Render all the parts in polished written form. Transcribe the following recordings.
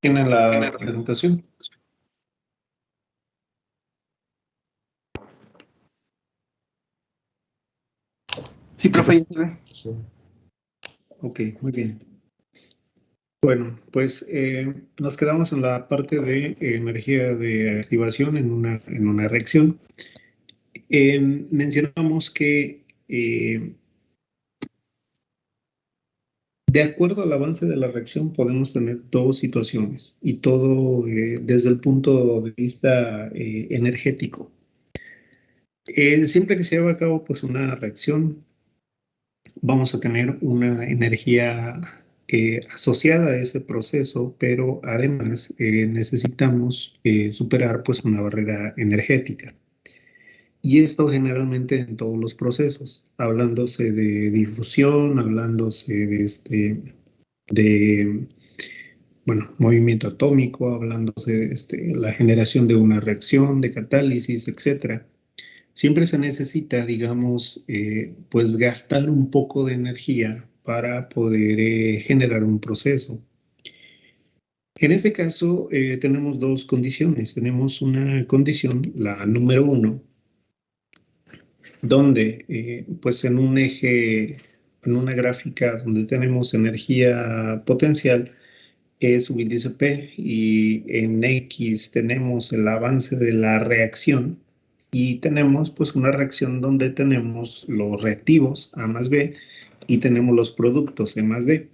¿Tienen la presentación? Sí, profe, ya se ve. Sí. Ok, muy bien. Bueno, pues nos quedamos en la parte de energía de activación en una reacción. Mencionamos que de acuerdo al avance de la reacción podemos tener dos situaciones y todo desde el punto de vista energético. Siempre que se lleva a cabo pues una reacción, vamos a tener una energía asociada a ese proceso, pero además necesitamos superar pues una barrera energética. Y esto generalmente en todos los procesos, hablándose de difusión, hablándose de bueno, movimiento atómico, hablándose de la generación de una reacción, de catálisis, etcétera. Siempre se necesita, digamos, pues gastar un poco de energía para poder generar un proceso. En este caso, tenemos dos condiciones. Tenemos una condición, la número uno, donde, pues en un eje, en una gráfica donde tenemos energía potencial, es su índice P, y en X tenemos el avance de la reacción. Y tenemos pues una reacción donde tenemos los reactivos A más B y tenemos los productos C más D.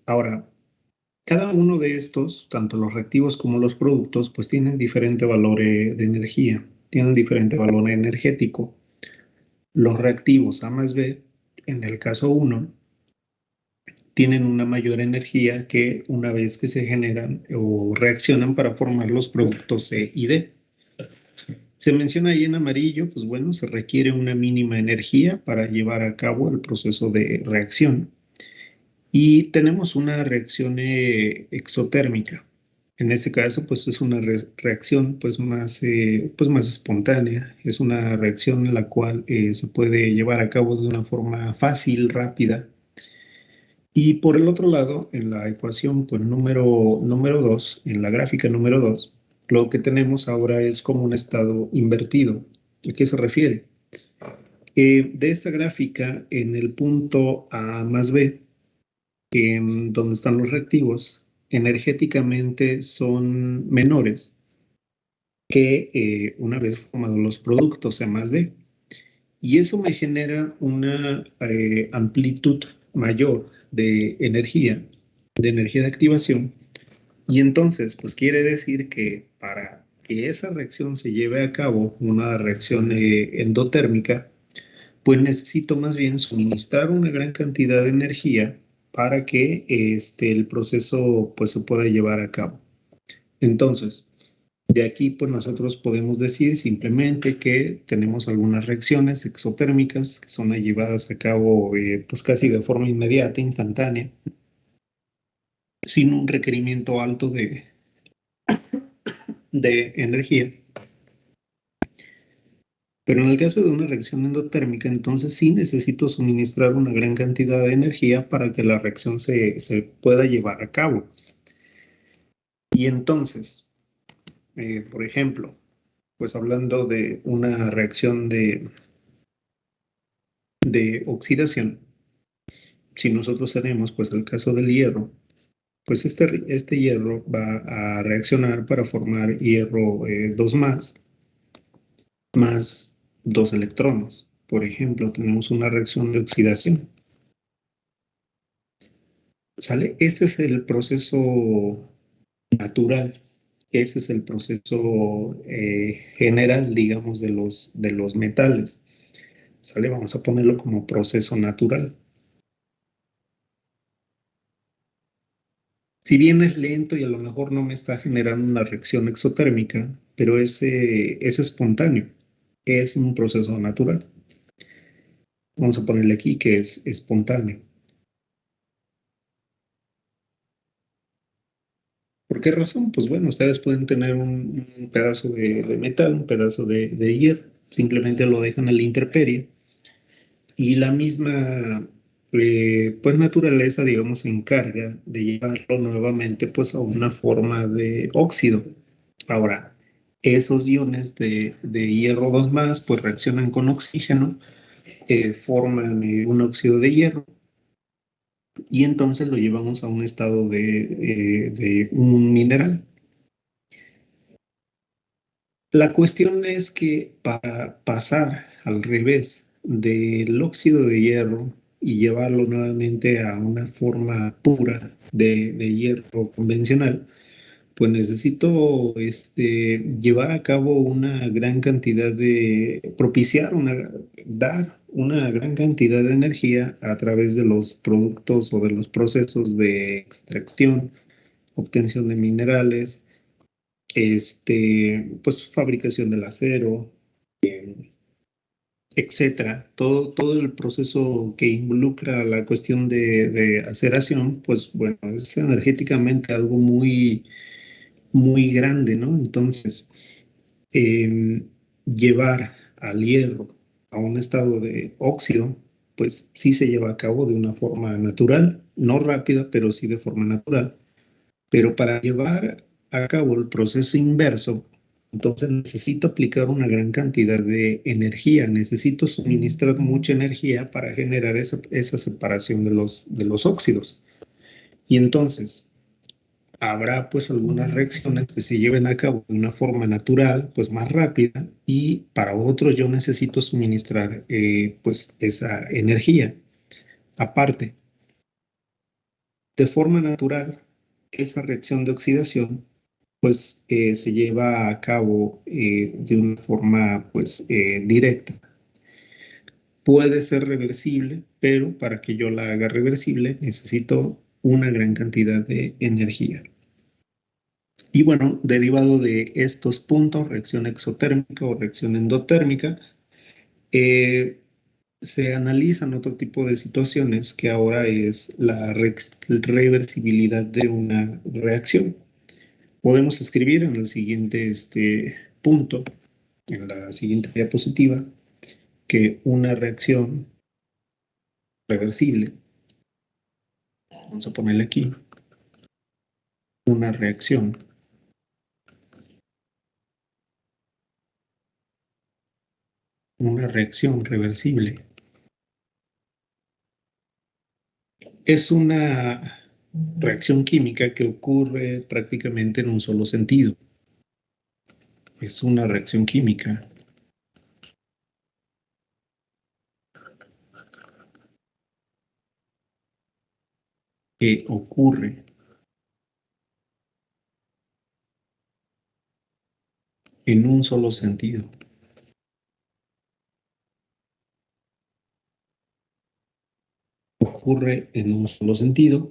Ahora, cada uno de estos, tanto los reactivos como los productos, pues tienen diferente valor de energía, tienen diferente valor energético. Los reactivos A más B, en el caso 1, tienen una mayor energía que una vez que se generan o reaccionan para formar los productos C y D. Se menciona ahí en amarillo, pues bueno, se requiere una mínima energía para llevar a cabo el proceso de reacción. Y tenemos una reacción exotérmica. En este caso, pues es una reacción pues más espontánea. Es una reacción en la cual se puede llevar a cabo de una forma fácil, rápida. Y por el otro lado, en la ecuación pues, número 2, en la gráfica número 2, lo que tenemos ahora es como un estado invertido. ¿A qué se refiere? De esta gráfica, en el punto A más B, en donde están los reactivos, energéticamente son menores que una vez formados los productos A más D. Y eso me genera una amplitud mayor de energía de activación. Y entonces, pues quiere decir que para que esa reacción se lleve a cabo, una reacción endotérmica, pues necesito más bien suministrar una gran cantidad de energía para que el proceso pues, se pueda llevar a cabo. Entonces, de aquí, pues nosotros podemos decir simplemente que tenemos algunas reacciones exotérmicas que son llevadas a cabo pues casi de forma inmediata, instantánea, sin un requerimiento alto de energía. Pero en el caso de una reacción endotérmica, entonces sí necesito suministrar una gran cantidad de energía para que la reacción se pueda llevar a cabo. Y entonces, por ejemplo, pues hablando de una reacción de oxidación, si nosotros tenemos pues el caso del hierro, pues este hierro va a reaccionar para formar hierro 2 más 2 electrones. Por ejemplo, tenemos una reacción de oxidación. ¿Sale? Este es el proceso natural. Ese es el proceso general, digamos, de los metales. ¿Sale? Vamos a ponerlo como proceso natural. Si bien es lento y a lo mejor no me está generando una reacción exotérmica, pero es espontáneo, es un proceso natural. Vamos a ponerle aquí que es espontáneo. ¿Por qué razón? Pues bueno, ustedes pueden tener un pedazo de metal, un pedazo de hierro, simplemente lo dejan a la intemperie y la misma pues naturaleza, digamos, se encarga de llevarlo nuevamente pues a una forma de óxido. Ahora, esos iones de hierro 2 más pues reaccionan con oxígeno, forman un óxido de hierro y entonces lo llevamos a un estado de un mineral. La cuestión es que para pasar al revés del óxido de hierro y llevarlo nuevamente a una forma pura de hierro convencional, pues necesito llevar a cabo una gran cantidad dar una gran cantidad de energía a través de los productos o de los procesos de extracción, obtención de minerales, pues fabricación del acero, etcétera. Todo el proceso que involucra la cuestión de aceración, pues bueno, es energéticamente algo muy grande, ¿no? Entonces, eh, llevar al hierro a un estado de óxido, pues sí se lleva a cabo de una forma natural, no rápida, pero sí de forma natural. Pero para llevar a cabo el proceso inverso, entonces necesito aplicar una gran cantidad de energía, necesito suministrar mucha energía para generar esa separación de los óxidos. Y entonces habrá pues algunas reacciones que se lleven a cabo de una forma natural, pues más rápida, y para otros yo necesito suministrar pues esa energía aparte. De forma natural, esa reacción de oxidación pues se lleva a cabo de una forma pues directa. Puede ser reversible, pero para que yo la haga reversible necesito una gran cantidad de energía. Y bueno, derivado de estos puntos, reacción exotérmica o reacción endotérmica, eh, se analizan otro tipo de situaciones que ahora es la reversibilidad de una reacción. Podemos escribir en el siguiente punto, en la siguiente diapositiva, que una reacción reversible, vamos a ponerle aquí, una reacción reversible, es una reacción química que ocurre prácticamente en un solo sentido. Es una reacción química que ocurre en un solo sentido. Ocurre en un solo sentido.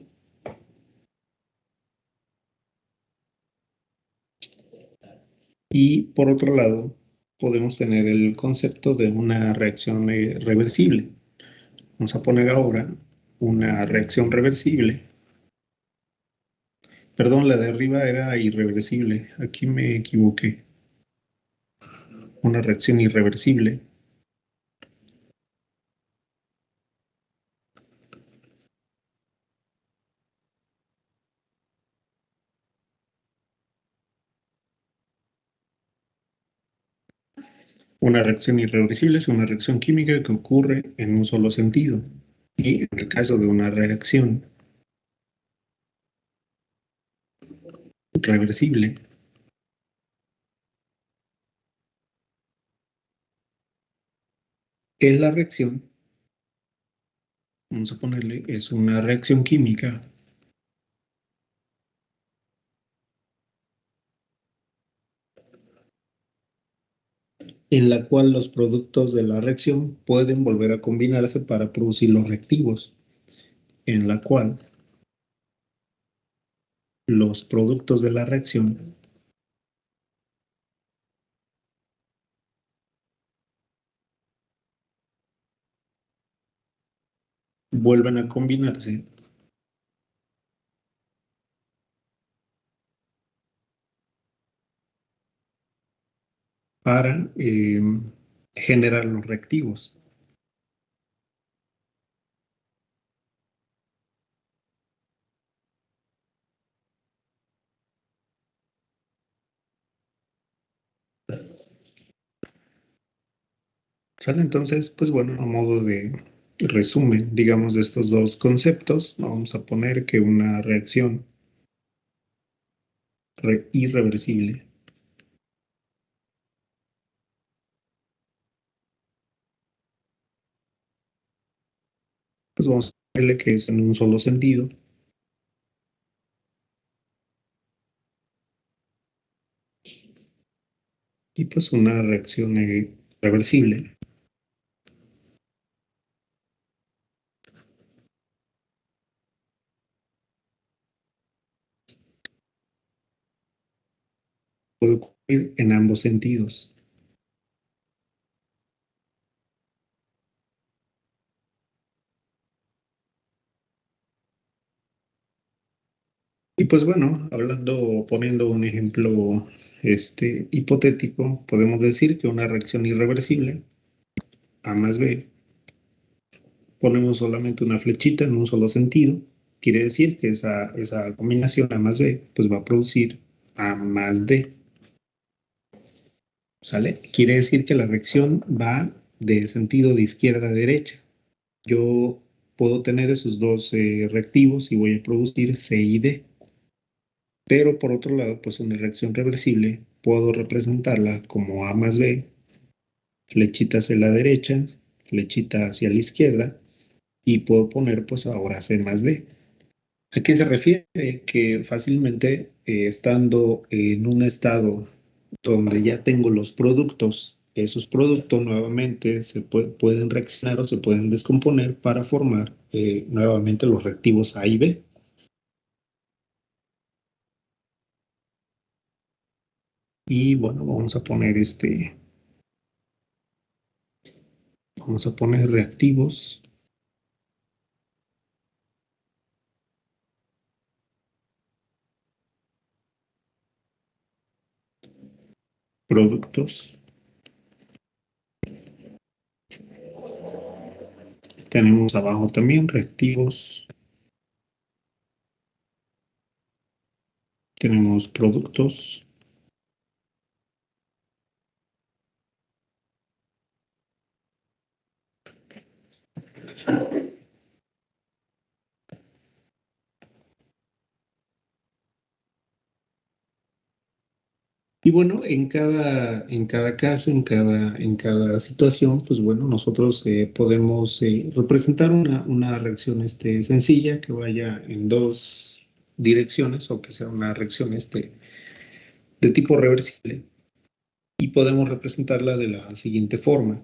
Y por otro lado, podemos tener el concepto de una reacción reversible. Vamos a poner ahora una reacción reversible. Perdón, la de arriba era irreversible. Aquí me equivoqué. Una reacción irreversible. Una reacción irreversible es una reacción química que ocurre en un solo sentido. Y en el caso de una reacción reversible, es la reacción, vamos a ponerle, es una reacción química en la cual los productos de la reacción pueden volver a combinarse para producir los reactivos, en la cual los productos de la reacción vuelven a combinarse para generar los reactivos. ¿Sale? Entonces, pues bueno, a modo de resumen, digamos, de estos dos conceptos, vamos a poner que una reacción irreversible, pues vamos a ponerle que es en un solo sentido. Y pues una reacción reversible puede ocurrir en ambos sentidos. Y pues bueno, hablando, poniendo un ejemplo hipotético, podemos decir que una reacción irreversible, A más B, ponemos solamente una flechita en un solo sentido, quiere decir que esa combinación A más B pues va a producir A más D, ¿sale? Quiere decir que la reacción va de sentido de izquierda a derecha. Yo puedo tener esos dos reactivos y voy a producir C y D. Pero por otro lado, pues una reacción reversible puedo representarla como A más B, flechita hacia la derecha, flechita hacia la izquierda, y puedo poner pues ahora C más D. ¿A qué se refiere? Que fácilmente estando en un estado donde ya tengo los productos, esos productos nuevamente pueden reaccionar o se pueden descomponer para formar nuevamente los reactivos A y B. Y bueno, vamos a poner reactivos, productos. Tenemos abajo también reactivos, tenemos productos. Y bueno, en cada caso, en cada situación, pues bueno, nosotros podemos representar una reacción sencilla que vaya en dos direcciones o que sea una reacción de tipo reversible y podemos representarla de la siguiente forma.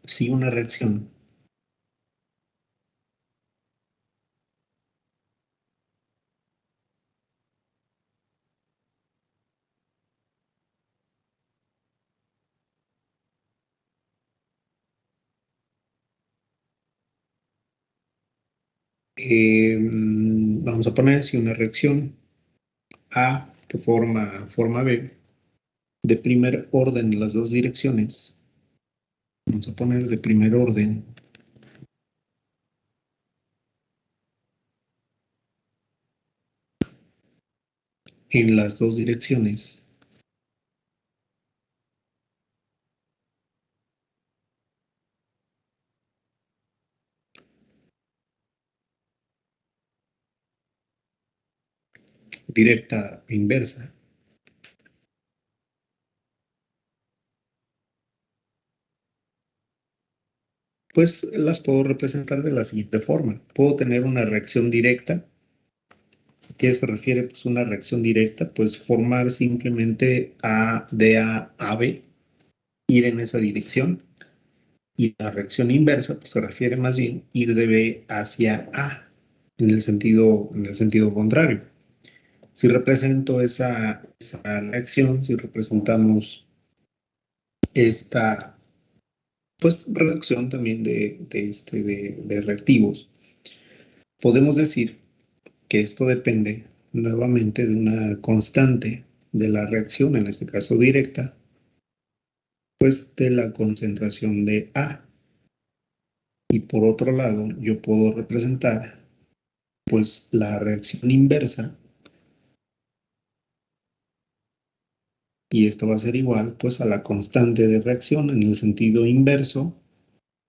Si una reacción vamos a poner si una reacción A que forma B de primer orden en las dos direcciones, vamos a poner de primer orden en las dos direcciones, directa e inversa, pues las puedo representar de la siguiente forma. Puedo tener una reacción directa. ¿A qué se refiere? Pues una reacción directa, pues formar simplemente A de A B, ir en esa dirección. Y la reacción inversa pues, se refiere más bien ir de B hacia A, en el sentido contrario. Si represento esa reacción, si representamos esta pues, reducción también de reactivos, podemos decir que esto depende nuevamente de una constante de la reacción, en este caso directa, pues de la concentración de A. Y por otro lado, yo puedo representar pues la reacción inversa Y esto va a ser igual pues a la constante de reacción en el sentido inverso.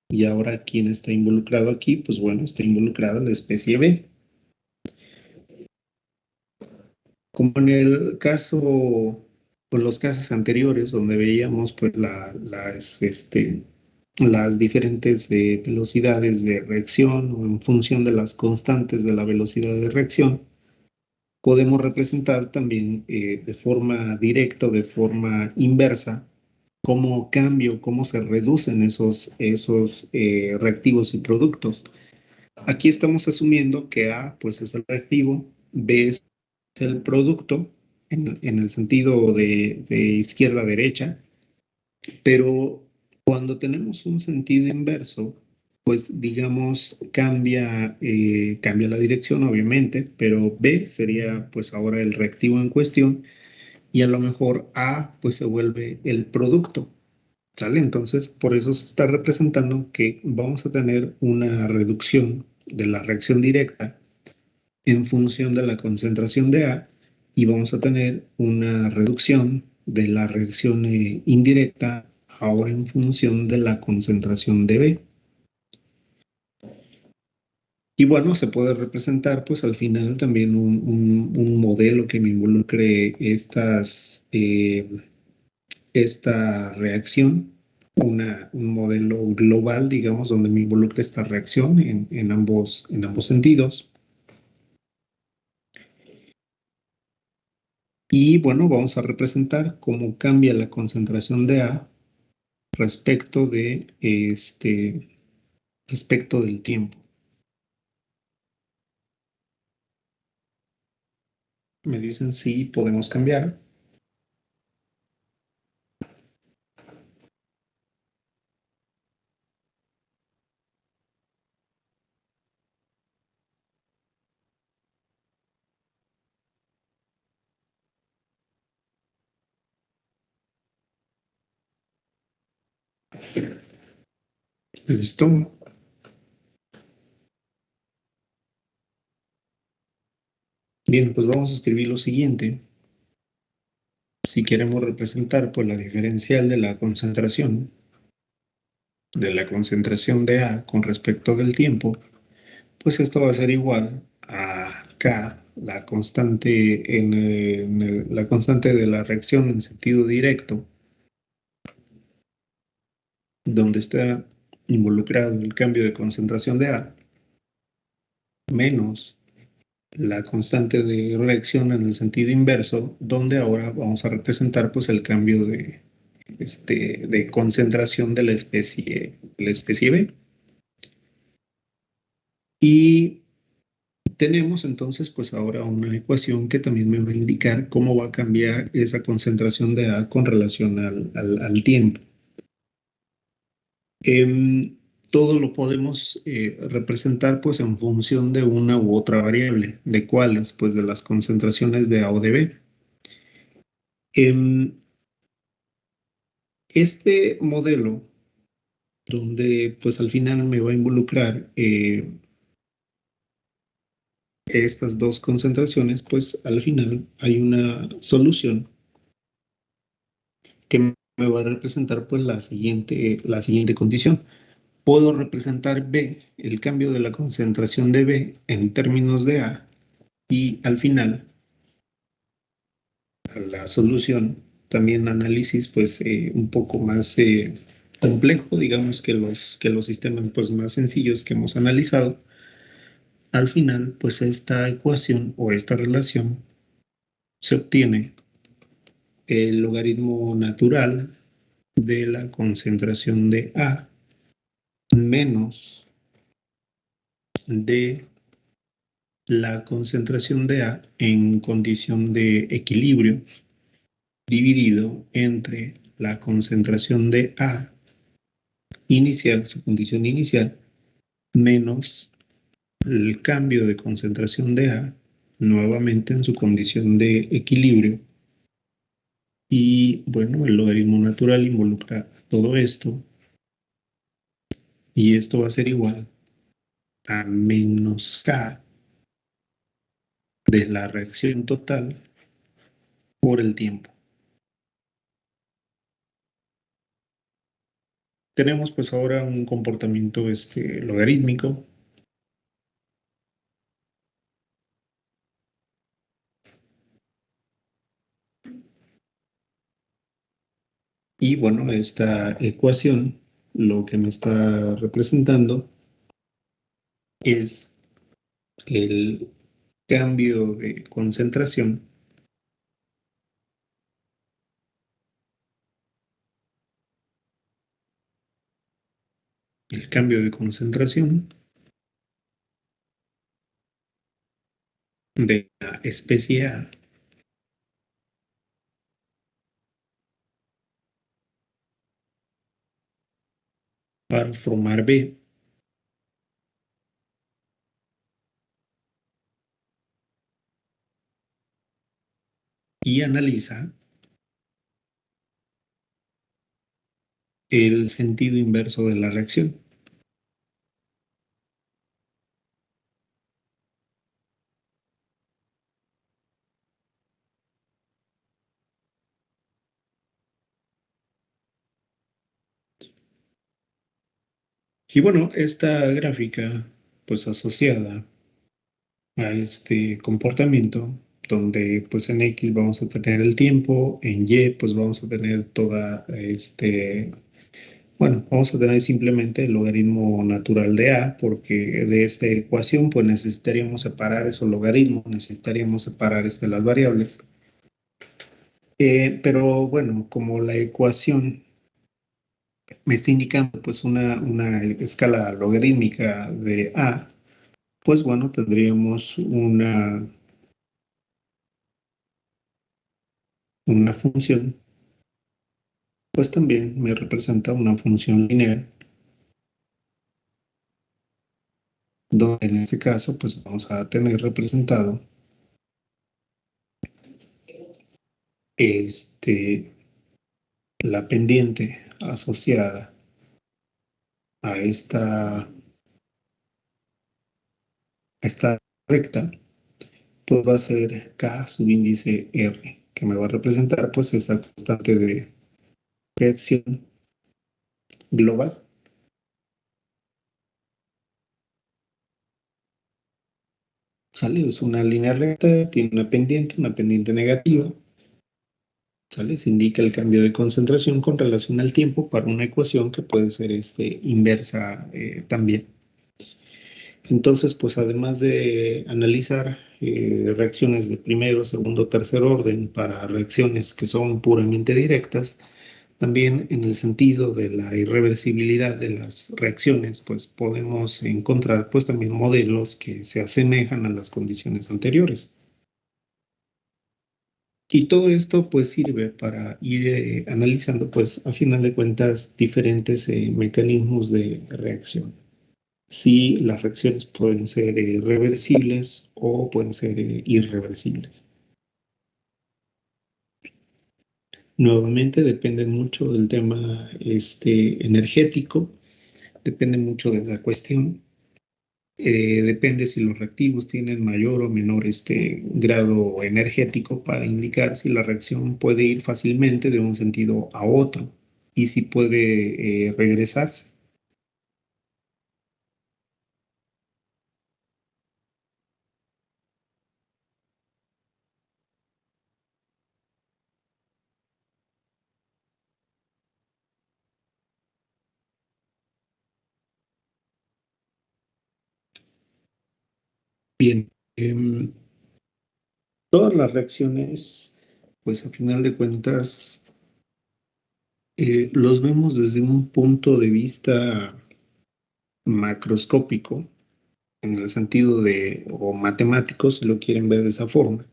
Y ahora, ¿quién está involucrado aquí? Pues bueno, está involucrada la especie B. Como en el caso, pues los casos anteriores, donde veíamos pues las diferentes velocidades de reacción o en función de las constantes de la velocidad de reacción, podemos representar también de forma directa o de forma inversa cómo cambio, cómo se reducen esos reactivos y productos. Aquí estamos asumiendo que A pues es el reactivo, B es el producto en el sentido de izquierda a derecha, pero cuando tenemos un sentido inverso, pues digamos cambia la dirección obviamente, pero B sería pues ahora el reactivo en cuestión y a lo mejor A pues se vuelve el producto. ¿Sale? Entonces, por eso se está representando que vamos a tener una reducción de la reacción directa en función de la concentración de A y vamos a tener una reducción de la reacción indirecta ahora en función de la concentración de B. Y bueno, se puede representar pues al final también un modelo que me involucre esta reacción, un modelo global, digamos, donde me involucre esta reacción en ambos sentidos. Y bueno, vamos a representar cómo cambia la concentración de A respecto del tiempo. Me dicen si podemos cambiar. Listo. Bien, pues vamos a escribir lo siguiente. Si queremos representar pues la diferencial de A con respecto del tiempo, pues esto va a ser igual a K, la constante de la reacción en sentido directo, donde está involucrado el cambio de concentración de A, menos la constante de reacción en el sentido inverso, donde ahora vamos a representar pues el cambio de concentración de la especie B. Y tenemos entonces pues ahora una ecuación que también me va a indicar cómo va a cambiar esa concentración de A con relación al tiempo. Todo lo podemos representar pues en función de una u otra variable. ¿De cuáles? Pues de las concentraciones de A o de B. Este modelo, donde pues al final me va a involucrar estas dos concentraciones, pues al final hay una solución que me va a representar pues la siguiente condición. Puedo representar B, el cambio de la concentración de B en términos de A, y al final, a la solución, también análisis pues un poco más complejo, digamos, que los sistemas pues más sencillos que hemos analizado. Al final, pues esta ecuación o esta relación se obtiene el logaritmo natural de la concentración de A menos de la concentración de A en condición de equilibrio dividido entre la concentración de A inicial, su condición inicial, menos el cambio de concentración de A nuevamente en su condición de equilibrio. Y bueno, el logaritmo natural involucra todo esto y esto va a ser igual a menos K de la reacción total por el tiempo. tenemos pues ahora un comportamiento logarítmico. Y bueno, esta ecuación lo que me está representando es el cambio de concentración de la especie A para formar B. Y analiza el sentido inverso de la reacción. Y bueno, esta gráfica, pues asociada a este comportamiento, donde pues en X vamos a tener el tiempo, en Y pues vamos a tener bueno, vamos a tener simplemente el logaritmo natural de A, porque de esta ecuación pues necesitaríamos separar esos logaritmos, necesitaríamos separar las variables. Pero bueno, como la ecuación me está indicando pues una escala logarítmica de A, pues bueno, tendríamos una función, pues también me representa una función lineal, donde en este caso pues vamos a tener representado la pendiente asociada a esta recta, pues va a ser K subíndice R, que me va a representar pues esa constante de reacción global. ¿Sale? Es una línea recta, tiene una pendiente negativa. ¿Sale? Se indica el cambio de concentración con relación al tiempo para una ecuación que puede ser inversa también. Entonces, pues además de analizar reacciones de primero, segundo, tercer orden para reacciones que son puramente directas, también en el sentido de la irreversibilidad de las reacciones, pues podemos encontrar pues también modelos que se asemejan a las condiciones anteriores. Y todo esto pues sirve para ir analizando pues a final de cuentas diferentes mecanismos de reacción. Si las reacciones pueden ser reversibles o pueden ser irreversibles. Nuevamente depende mucho del tema energético, depende mucho de la cuestión. Depende si los reactivos tienen mayor o menor grado energético para indicar si la reacción puede ir fácilmente de un sentido a otro y si puede regresarse. Bien, todas las reacciones, pues a final de cuentas, los vemos desde un punto de vista macroscópico, en el sentido o matemático, si lo quieren ver de esa forma.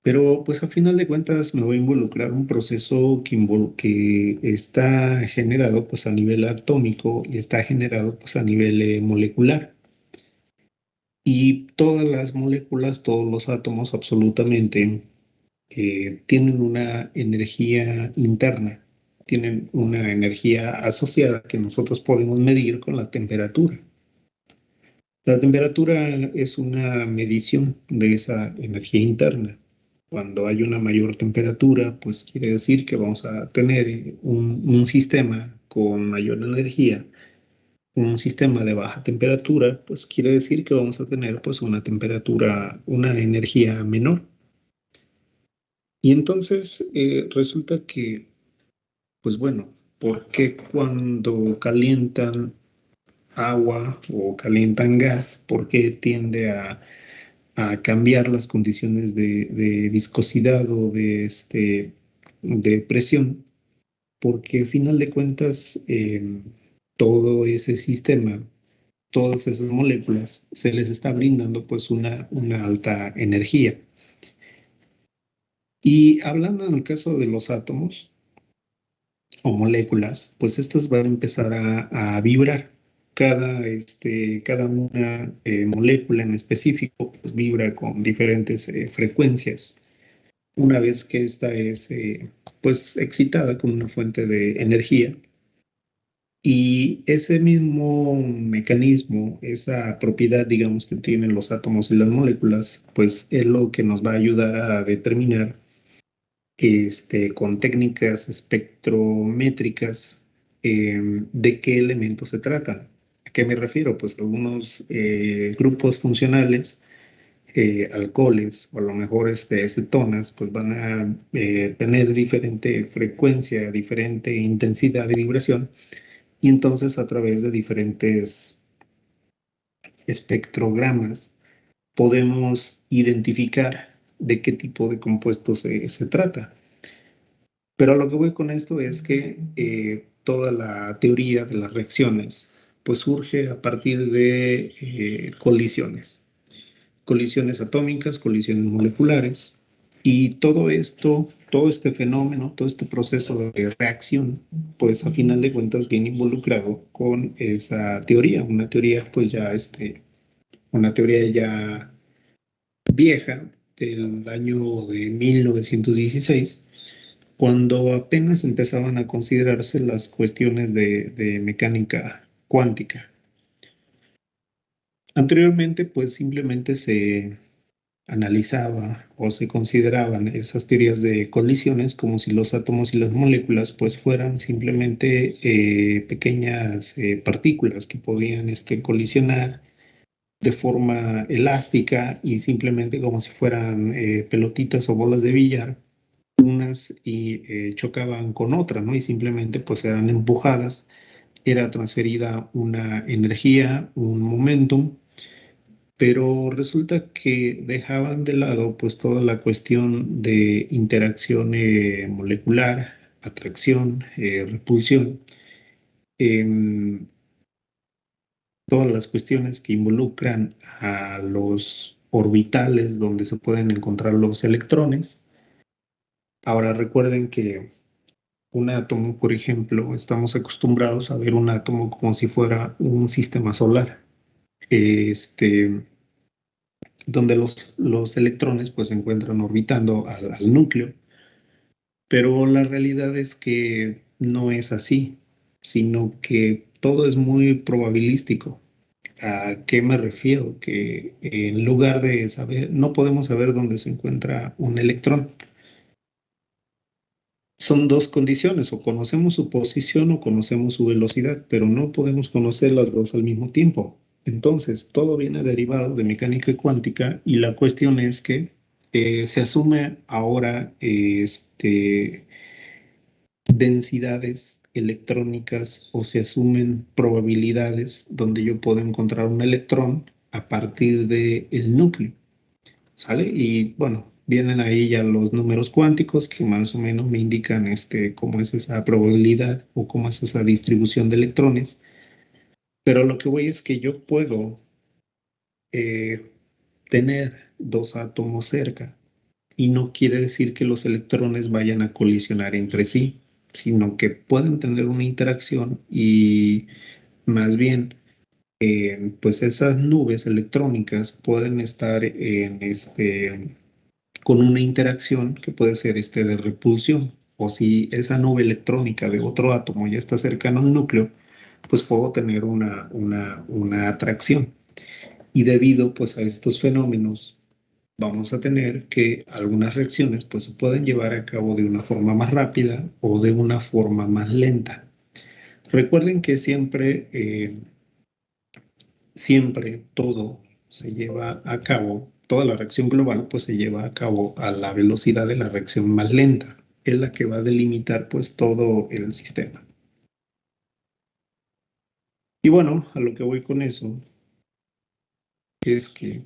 Pero pues a final de cuentas me voy a involucrar un proceso que está generado pues a nivel atómico y está generado pues a nivel molecular. Y todas las moléculas, todos los átomos absolutamente tienen una energía interna, tienen una energía asociada que nosotros podemos medir con la temperatura. La temperatura es una medición de esa energía interna. Cuando hay una mayor temperatura, pues quiere decir que vamos a tener un sistema con mayor energía, un sistema de baja temperatura, pues quiere decir que vamos a tener pues una temperatura, una energía menor. Y entonces resulta que, pues bueno, ¿por qué cuando calientan agua o calientan gas, por qué tiende a cambiar las condiciones de viscosidad o de presión? Porque al final de cuentas, todo ese sistema, todas esas moléculas, se les está brindando pues una alta energía. Y hablando en el caso de los átomos o moléculas, pues estas van a empezar a vibrar. Cada una molécula en específico pues vibra con diferentes frecuencias. Una vez que esta es pues excitada con una fuente de energía, y ese mismo mecanismo, esa propiedad, digamos, que tienen los átomos y las moléculas, pues es lo que nos va a ayudar a determinar con técnicas espectrométricas de qué elementos se tratan. ¿A qué me refiero? Pues algunos grupos funcionales, alcoholes o a lo mejor cetonas, pues van a tener diferente frecuencia, diferente intensidad de vibración, y entonces a través de diferentes espectrogramas podemos identificar de qué tipo de compuestos se trata. Pero a lo que voy con esto es que toda la teoría de las reacciones pues surge a partir de colisiones atómicas, colisiones moleculares, y todo esto, todo este fenómeno, todo este proceso de reacción, pues a final de cuentas viene involucrado con esa teoría, una teoría ya vieja del año de 1916, cuando apenas empezaban a considerarse las cuestiones de mecánica cuántica. Anteriormente, pues simplemente se analizaba o se consideraban esas teorías de colisiones como si los átomos y las moléculas pues fueran simplemente pequeñas partículas que podían colisionar de forma elástica y simplemente como si fueran pelotitas o bolas de billar, unas y chocaban con otras, ¿no? Y simplemente pues eran empujadas, era transferida una energía, un momentum, pero resulta que dejaban de lado pues toda la cuestión de interacción molecular, atracción, repulsión, em, todas las cuestiones que involucran a los orbitales donde se pueden encontrar los electrones. Ahora recuerden que un átomo, por ejemplo, estamos acostumbrados a ver un átomo como si fuera un sistema solar. Este, donde los electrones pues se encuentran orbitando al núcleo, pero la realidad es que no es así, sino que todo es muy probabilístico. ¿A qué me refiero? Que en lugar de saber, no podemos saber dónde se encuentra un electrón. Son dos condiciones: o conocemos su posición o conocemos su velocidad, pero no podemos conocer las dos al mismo tiempo. Entonces, todo viene derivado de mecánica cuántica, y la cuestión es que se asume ahora densidades electrónicas, o se asumen probabilidades donde yo puedo encontrar un electrón a partir del núcleo. ¿Sale? Y bueno, vienen ahí ya los números cuánticos que más o menos me indican cómo es esa probabilidad o cómo es esa distribución de electrones. Pero lo que voy es que yo puedo eh, tener dos átomos cerca, y no quiere decir que los electrones vayan a colisionar entre sí, sino que pueden tener una interacción, y más bien pues esas nubes electrónicas pueden estar con una interacción que puede ser de repulsión. O si esa nube electrónica de otro átomo ya está cercano al núcleo, pues puedo tener una atracción. Y debido pues a estos fenómenos, vamos a tener que algunas reacciones pues se pueden llevar a cabo de una forma más rápida o de una forma más lenta. Recuerden que siempre todo se lleva a cabo, toda la reacción global pues se lleva a cabo a la velocidad de la reacción más lenta, es la que va a delimitar pues todo el sistema. Y bueno, a lo que voy con eso es que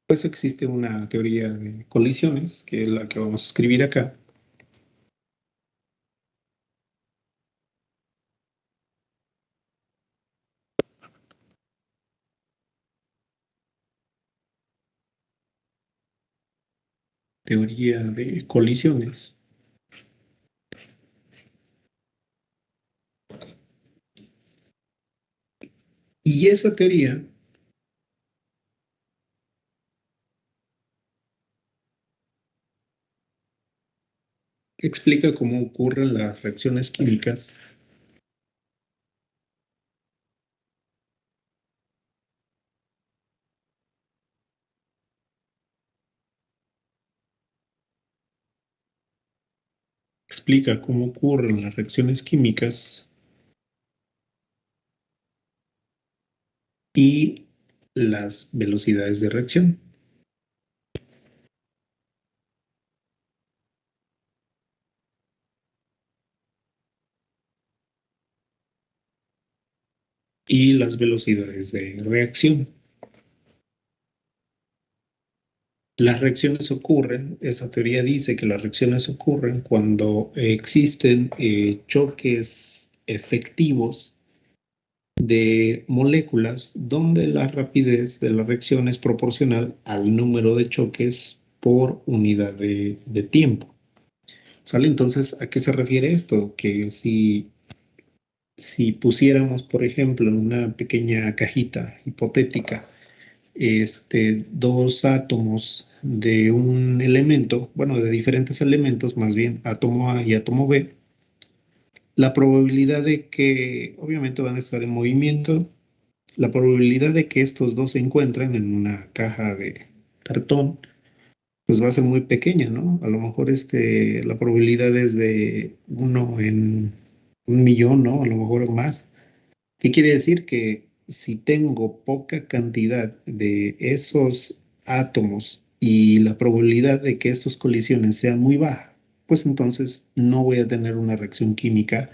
pues existe una teoría de colisiones, que es la que vamos a escribir acá. Teoría de colisiones. Y esa teoría explica cómo ocurren las reacciones químicas explica cómo ocurren las reacciones químicas y las velocidades de reacción. Y las velocidades de reacción. Las reacciones ocurren, esa teoría dice que las reacciones ocurren cuando existen choques efectivos de moléculas donde la rapidez de la reacción es proporcional al número de choques por unidad de tiempo. ¿Sale? Entonces, ¿a qué se refiere esto? Que si pusiéramos, por ejemplo, en una pequeña cajita hipotética, dos átomos de un elemento, bueno, de diferentes elementos, más bien átomo A y átomo B, la probabilidad de que, obviamente van a estar en movimiento, la probabilidad de que estos dos se encuentren en una caja de cartón, pues va a ser muy pequeña, ¿no? A lo mejor la probabilidad es de 1 en 1 millón, ¿no? A lo mejor más. ¿Qué quiere decir? Que si tengo poca cantidad de esos átomos y la probabilidad de que estos colisiones sea muy baja, pues entonces no voy a tener una reacción química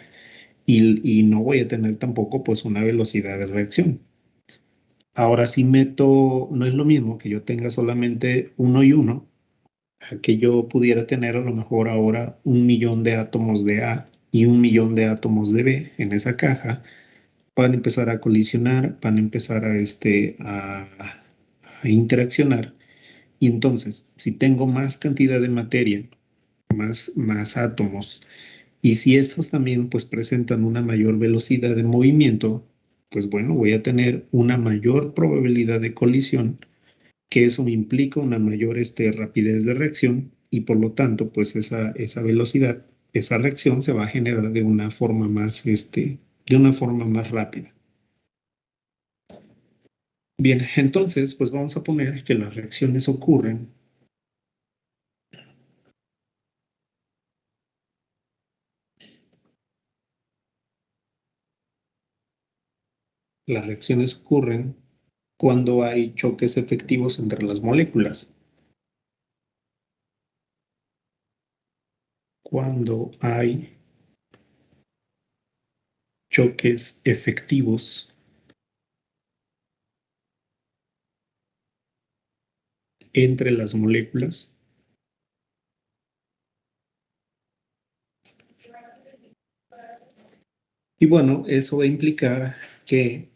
y no voy a tener tampoco pues una velocidad de reacción. Ahora si meto, no es lo mismo que yo tenga solamente 1 y 1, a que yo pudiera tener a lo mejor ahora 1 millón de átomos de A y 1 millón de átomos de B en esa caja, van a empezar a colisionar, van a empezar a interaccionar. Y entonces, si tengo más cantidad de materia, más átomos, y si estos también pues presentan una mayor velocidad de movimiento, pues bueno, voy a tener una mayor probabilidad de colisión, que eso me implica una mayor rapidez de reacción y por lo tanto pues esa velocidad, esa reacción se va a generar de una forma más rápida. Bien, entonces, pues vamos a poner que las reacciones ocurren cuando hay choques efectivos entre las moléculas. Cuando hay choques efectivos entre las moléculas. Y bueno, eso va a implicar que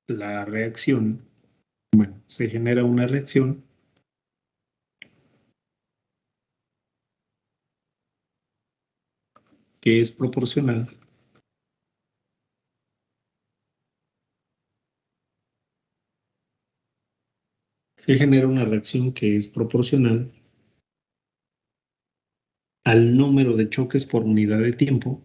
la reacción, bueno, se genera una reacción que es proporcional se genera una reacción que es proporcional al número de choques por unidad de tiempo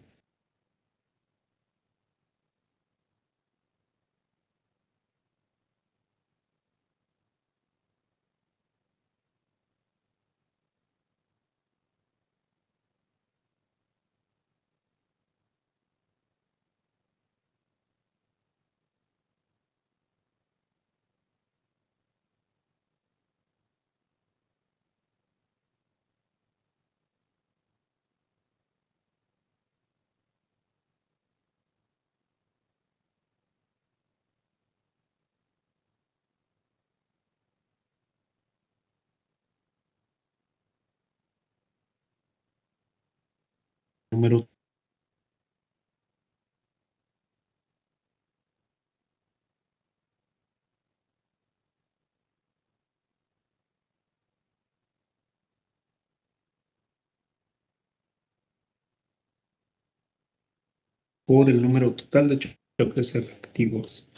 número por el número total de choques efectivos.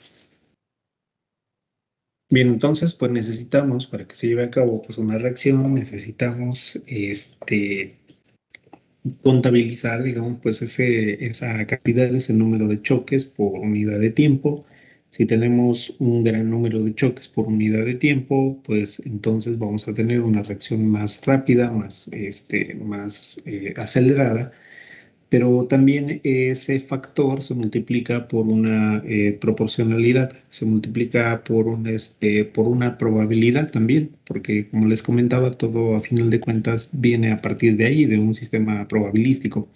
Bien, entonces, pues necesitamos, para que se lleve a cabo pues, una reacción, necesitamos contabilizar, digamos, pues esa cantidad, ese número de choques por unidad de tiempo. Si tenemos un gran número de choques por unidad de tiempo, pues entonces vamos a tener una reacción más rápida, más acelerada. Pero también ese factor se multiplica por una proporcionalidad, se multiplica por una probabilidad también, porque como les comentaba, todo a final de cuentas viene a partir de ahí, de un sistema probabilístico.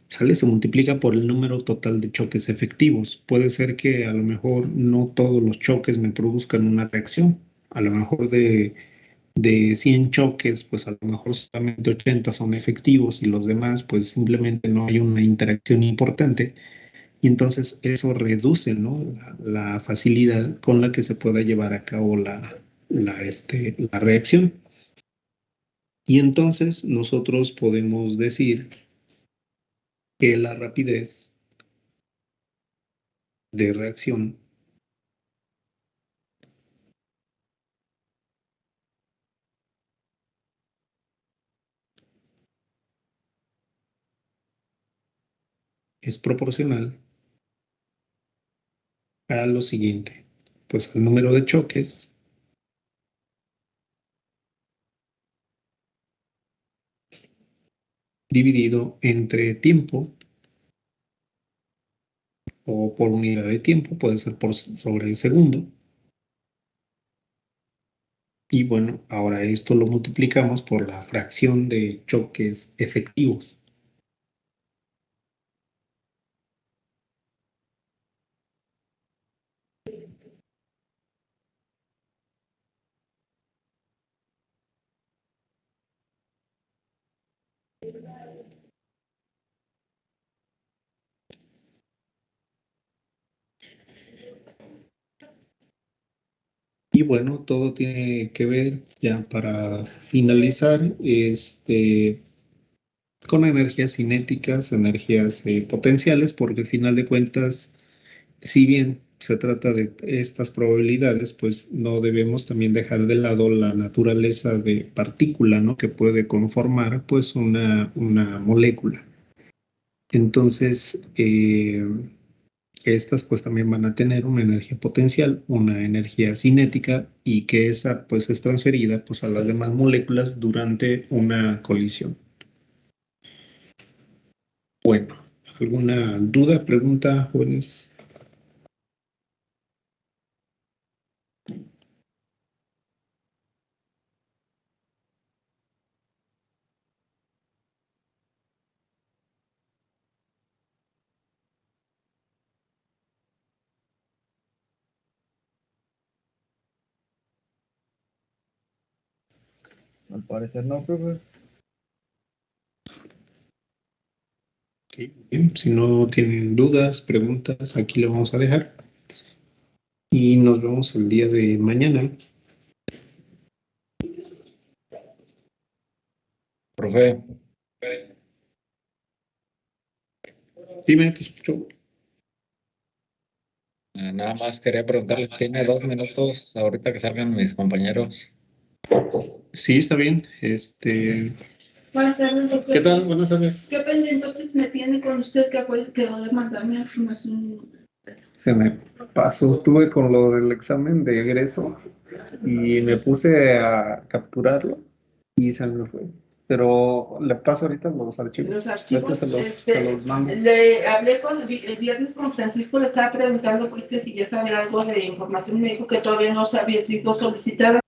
¿Sale? Se multiplica por el número total de choques efectivos. Puede ser que a lo mejor no todos los choques me produzcan una reacción. A lo mejor de 100 choques, pues a lo mejor solamente 80 son efectivos y los demás, pues simplemente no hay una interacción importante. Y entonces eso reduce, ¿no? la facilidad con la que se pueda llevar a cabo la reacción. Y entonces nosotros podemos decir que la rapidez de reacción es proporcional a lo siguiente, pues el número de choques dividido entre tiempo o por unidad de tiempo, puede ser por sobre el segundo. Y bueno, ahora esto lo multiplicamos por la fracción de choques efectivos. Y bueno, todo tiene que ver, ya para finalizar, con energías cinéticas, energías potenciales, porque al final de cuentas, si bien se trata de estas probabilidades, pues no debemos también dejar de lado la naturaleza de partícula, ¿no? Que puede conformar pues una molécula. Entonces, estas pues también van a tener una energía potencial, una energía cinética y que esa pues es transferida pues a las demás moléculas durante una colisión. Bueno, ¿alguna duda, pregunta, jóvenes? Al parecer no, profe. Okay, bien. Si no tienen dudas, preguntas, aquí le vamos a dejar. Y nos vemos el día de mañana. Profe, Dime, te escucho. nada más quería preguntarles, ¿tiene 2 minutos ahorita que salgan mis compañeros? Sí, está bien. Buenas tardes, doctor. ¿Qué tal? Buenas tardes. ¿Qué pendientes me tiene con usted que quedó de mandarme información? Se me pasó, estuve con lo del examen de egreso y me puse a capturarlo y se me fue. Pero le paso ahorita los archivos. Los archivos, se los mando. le hablé el viernes con Francisco, le estaba preguntando pues que si ya sabía algo de información y me dijo que todavía no había sido solicitada.